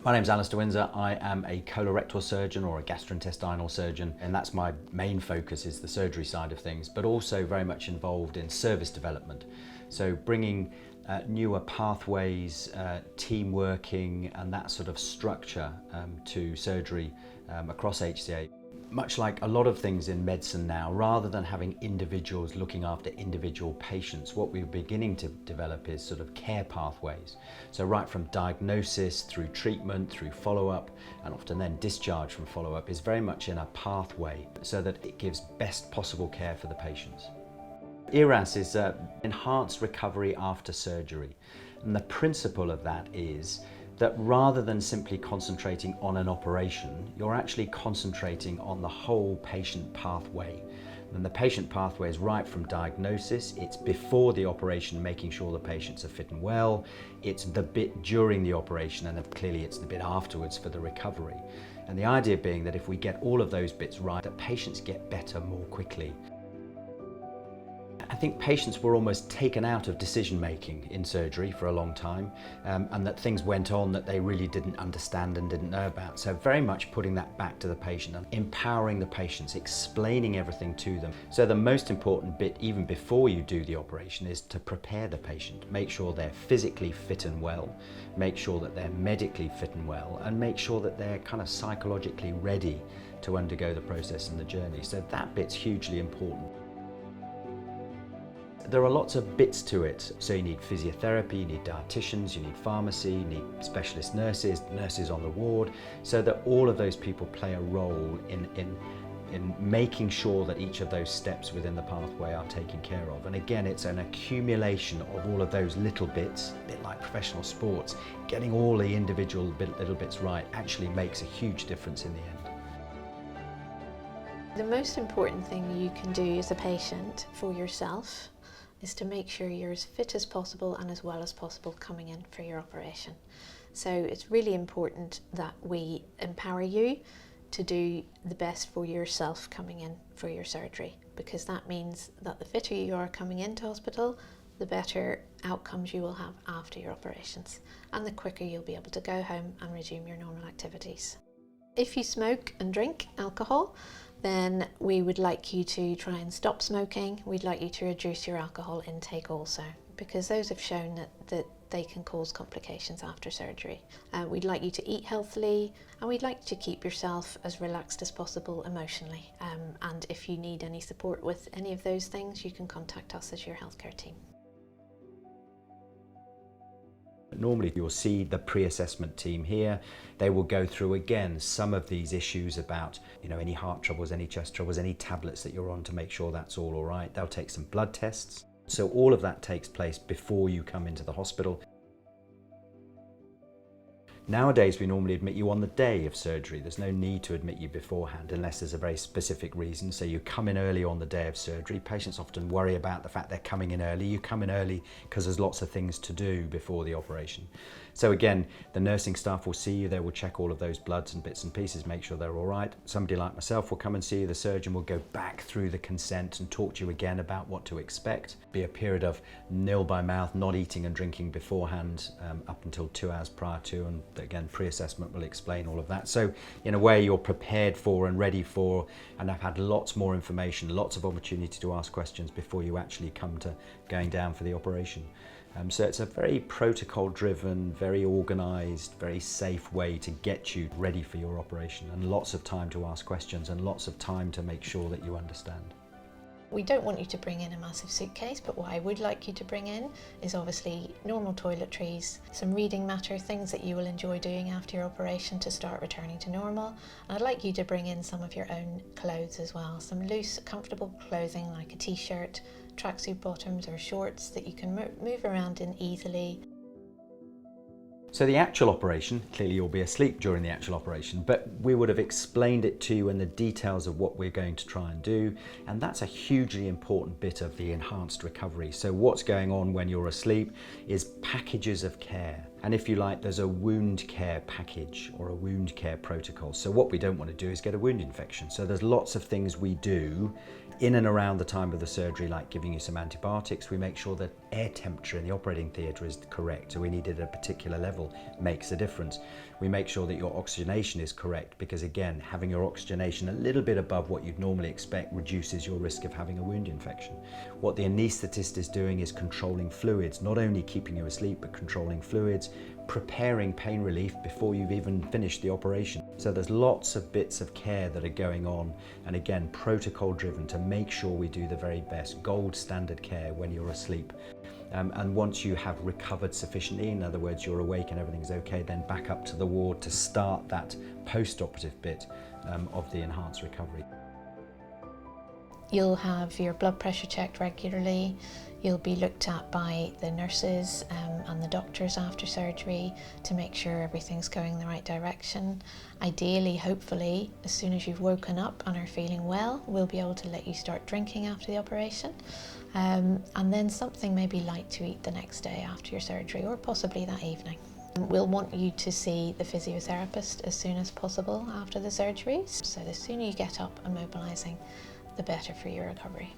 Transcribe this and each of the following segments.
My name's Alistair Windsor. I am a colorectal surgeon or a gastrointestinal surgeon, and that's my main focus, is the surgery side of things, but also very much involved in service development. So bringing newer pathways, team working and that sort of structure to surgery across HCA. Much like a lot of things in medicine now, rather than having individuals looking after individual patients, what we're beginning to develop is sort of care pathways. So right from diagnosis through treatment, through follow-up, and often then discharge from follow-up is very much in a pathway so that it gives best possible care for the patients. ERAS is enhanced recovery after surgery, and the principle of that is that rather than simply concentrating on an operation, you're actually concentrating on the whole patient pathway. And the patient pathway is right from diagnosis, it's before the operation, making sure the patients are fit and well, it's the bit during the operation, and clearly it's the bit afterwards for the recovery. And the idea being that if we get all of those bits right, that patients get better more quickly. I think patients were almost taken out of decision making in surgery for a long time, and that things went on that they really didn't understand and didn't know about. So very much putting that back to the patient and empowering the patients, explaining everything to them. So the most important bit, even before you do the operation, is to prepare the patient. Make sure they're physically fit and well, make sure that they're medically fit and well, and make sure that they're kind of psychologically ready to undergo the process and the journey. So that bit's hugely important. There are lots of bits to it. So you need physiotherapy, you need dietitians, you need pharmacy, you need specialist nurses, nurses on the ward, so that all of those people play a role in making sure that each of those steps within the pathway are taken care of. And again, it's an accumulation of all of those little bits, a bit like professional sports. Getting all the individual little bits right actually makes a huge difference in the end. The most important thing you can do as a patient for yourself is to make sure you're as fit as possible and as well as possible coming in for your operation. So it's really important that we empower you to do the best for yourself coming in for your surgery, because that means that the fitter you are coming into hospital, the better outcomes you will have after your operations, and the quicker you'll be able to go home and resume your normal activities. If you smoke and drink alcohol, then we would like you to try and stop smoking. We'd like you to reduce your alcohol intake also, because those have shown that they can cause complications after surgery. We'd like you to eat healthily, and we'd like you to keep yourself as relaxed as possible emotionally. And if you need any support with any of those things, you can contact us as your healthcare team. Normally you'll see the pre-assessment team here. They will go through again some of these issues about, any heart troubles, any chest troubles, any tablets that you're on, to make sure that's all right. They'll take some blood tests. So all of that takes place before you come into the hospital. Nowadays, we normally admit you on the day of surgery. There's no need to admit you beforehand unless there's a very specific reason. So you come in early on the day of surgery. Patients often worry about the fact they're coming in early. You come in early because there's lots of things to do before the operation. So again, the nursing staff will see you. They will check all of those bloods and bits and pieces, make sure they're all right. Somebody like myself will come and see you. The surgeon will go back through the consent and talk to you again about what to expect. Be a period of nil by mouth, not eating and drinking beforehand up until 2 hours prior to, and again, pre-assessment will explain all of that. So in a way, you're prepared for and ready for, and I've had lots more information, lots of opportunity to ask questions before you actually come to going down for the operation. So it's a very protocol-driven, very organised, very safe way to get you ready for your operation, and lots of time to ask questions and lots of time to make sure that you understand. We don't want you to bring in a massive suitcase, but what I would like you to bring in is obviously normal toiletries, some reading matter, things that you will enjoy doing after your operation to start returning to normal. And I'd like you to bring in some of your own clothes as well, some loose, comfortable clothing like a t-shirt, tracksuit bottoms or shorts that you can move around in easily. So the actual operation, clearly you'll be asleep during the actual operation, but we would have explained it to you in the details of what we're going to try and do, and that's a hugely important bit of the enhanced recovery. So what's going on when you're asleep is packages of care. And if you like, there's a wound care package or a wound care protocol. So what we don't want to do is get a wound infection. So there's lots of things we do in and around the time of the surgery, like giving you some antibiotics. We make sure that air temperature in the operating theatre is correct, so we needed a particular level, makes a difference. We make sure that your oxygenation is correct, because again, having your oxygenation a little bit above what you'd normally expect reduces your risk of having a wound infection. What the anaesthetist is doing is controlling fluids, not only keeping you asleep, but controlling fluids, preparing pain relief before you've even finished the operation. So there's lots of bits of care that are going on, and again, protocol driven to make sure we do the very best, gold standard care when you're asleep. And once you have recovered sufficiently, in other words, you're awake and everything's okay, then back up to the ward to start that post-operative bit of the enhanced recovery. You'll have your blood pressure checked regularly. You'll be looked at by the nurses and the doctors after surgery to make sure everything's going in the right direction. Ideally, hopefully, as soon as you've woken up and are feeling well, we'll be able to let you start drinking after the operation. And then something maybe light to eat the next day after your surgery, or possibly that evening. We'll want you to see the physiotherapist as soon as possible after the surgeries. So the sooner you get up and mobilising, the better for your recovery.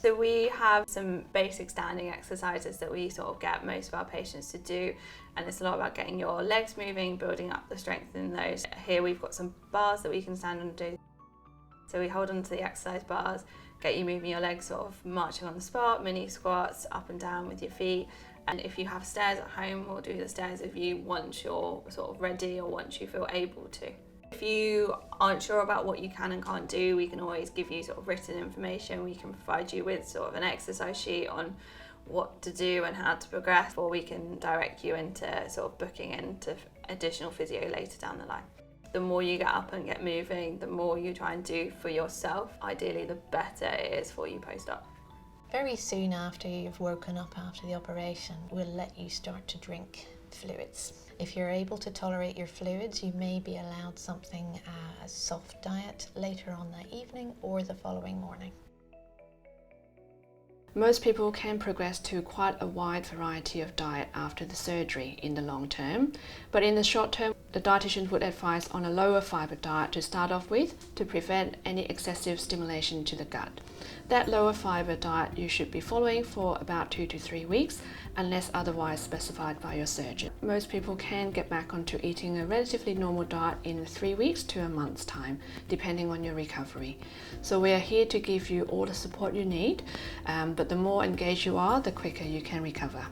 So we have some basic standing exercises that we sort of get most of our patients to do, and it's a lot about getting your legs moving, building up the strength in those. Here we've got some bars that we can stand on and do. So we hold on to the exercise bars, get you moving your legs, sort of marching on the spot, mini squats, up and down with your feet. And if you have stairs at home, we'll do the stairs with you once you're sort of ready or once you feel able to. If you aren't sure about what you can and can't do, we can always give you sort of written information. We can provide you with sort of an exercise sheet on what to do and how to progress, or we can direct you into sort of booking into additional physio later down the line. The more you get up and get moving, the more you try and do for yourself, ideally the better it is for you post-op. Very soon after you've woken up after the operation, we'll let you start to drink fluids. If you're able to tolerate your fluids, you may be allowed something, a soft diet later on that evening or the following morning. Most people can progress to quite a wide variety of diet after the surgery in the long term, but in the short term, the dietitian would advise on a lower fibre diet to start off with to prevent any excessive stimulation to the gut. That lower fibre diet you should be following for about 2 to 3 weeks, unless otherwise specified by your surgeon. Most people can get back onto eating a relatively normal diet in 3 weeks to a month's time, depending on your recovery. So we are here to give you all the support you need, but the more engaged you are, the quicker you can recover.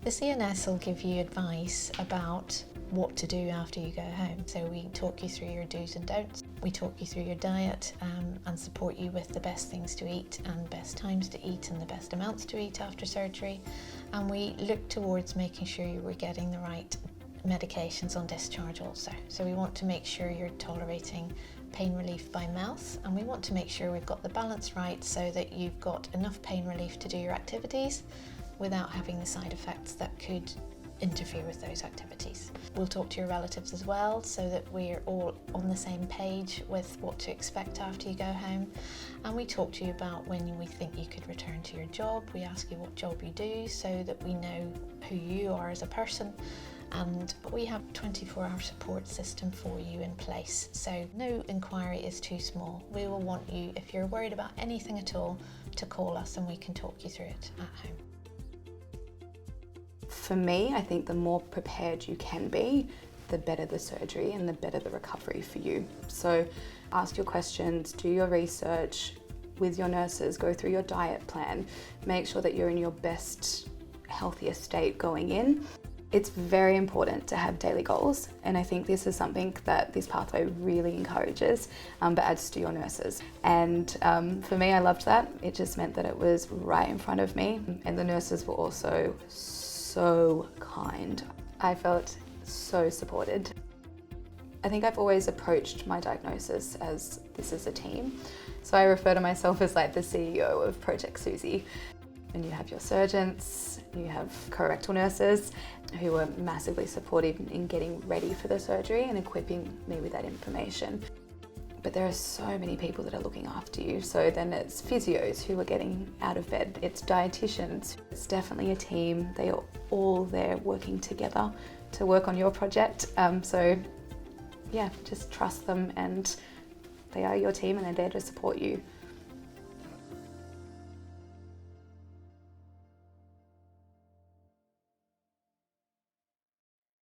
The CNS will give you advice about what to do after you go home. So we talk you through your do's and don'ts. We talk you through your diet and support you with the best things to eat and best times to eat and the best amounts to eat after surgery. And we look towards making sure you were getting the right medications on discharge also. So we want to make sure you're tolerating pain relief by mouth, and we want to make sure we've got the balance right so that you've got enough pain relief to do your activities without having the side effects that could interfere with those activities. We'll talk to your relatives as well so that we're all on the same page with what to expect after you go home. And we talk to you about when we think you could return to your job. We ask you what job you do so that we know who you are as a person. And we have a 24-hour support system for you in place. So no inquiry is too small. We will want you, if you're worried about anything at all, to call us and we can talk you through it at home. For me, I think the more prepared you can be, the better the surgery and the better the recovery for you. So ask your questions, do your research with your nurses, go through your diet plan, make sure that you're in your best, healthiest state going in. It's very important to have daily goals, and I think this is something that this pathway really encourages, but adds to your nurses. And for me, I loved that. It just meant that it was right in front of me, and the nurses were also so kind. I felt so supported. I think I've always approached my diagnosis as this is a team. So I refer to myself as like the CEO of Project Susie. And you have your surgeons, you have colorectal nurses who are massively supportive in getting ready for the surgery and equipping me with that information. But there are so many people that are looking after you. So then it's physios who are getting out of bed. It's dietitians. It's definitely a team. They are all there working together to work on your project. So yeah, just trust them, and they are your team and they're there to support you.